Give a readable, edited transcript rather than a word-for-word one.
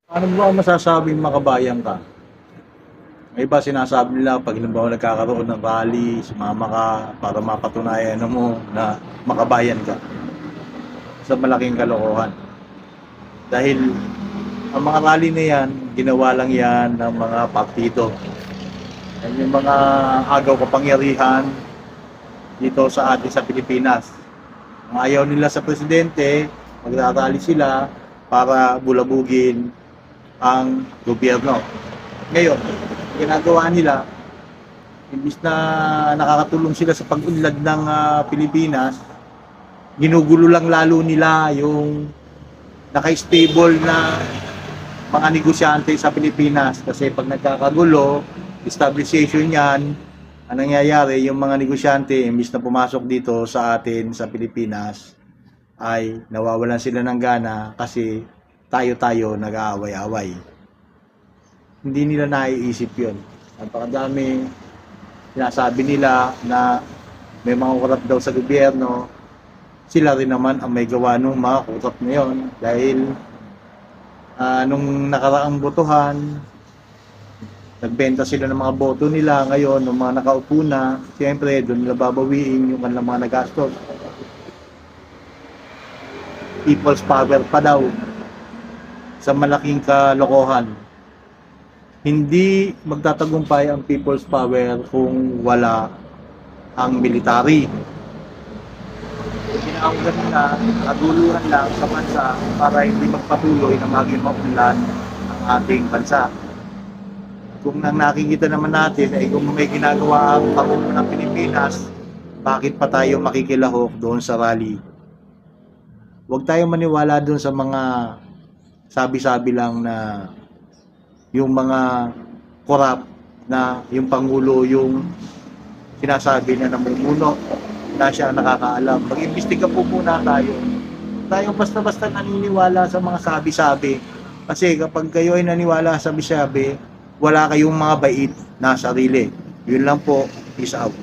Ano ba masasabing makabayan ka? May iba sinasabi nila pag halimbawa nagkakaroon ng rally, sumama ka para mapatunayan mo na makabayan ka sa malaking kalokohan. Dahil ang mga rally na yan, ginawa lang yan ng mga partido. Yan yung mga agaw kapangyarihan dito sa atin sa Pilipinas. Ang ayaw nila sa presidente, magrarally sila para bulabugin ang gobyerno. Ngayon, ginagawa nila, imbis na nakakatulong sila sa pag-unlad ng Pilipinas, ginugulo lang lalo nila yung naka-stable na mga negosyante sa Pilipinas. Kasi pag nagkakagulo, establishment yan, ang nangyayari, yung mga negosyante, imbis na pumasok dito sa atin, sa Pilipinas, ay nawawalan sila ng gana kasi tayo-tayo nag-aaway-away. Hindi nila naiisip yun. Napakadami sinasabi nila na may mga kurap daw sa gobyerno. Sila rin naman ang may gawa ng mga kurap na yun. Dahil nung nakaraang botohan, nagbenta sila ng mga boto nila. Ngayon, nung mga nakaupo na, siyempre doon nila babawiin yung kanilang mga nagastos. People's power pa daw sa malaking kalokohan. Hindi magtatagumpay ang people's power kung wala ang military. Ginaawagan nila, naguluhan lang sa bansa para hindi magpatuloy na maging maunlad ang ating bansa. Kung nang nakikita naman natin ay kung may ginagawa ang Pangulo ng Pilipinas, bakit pa tayo makikilahok doon sa rally? Huwag tayong maniwala doon sa mga sabi-sabi lang na yung mga korap na yung Pangulo yung sinasabi na namumuno na siya nakakaalam. Mag-imbestiga po muna tayo. Tayo basta-basta naniniwala sa mga sabi-sabi. Kasi kapag kayo ay naniwala sa sabi-sabi, wala kayong mga bait na sarili. Yun lang po. Peace out.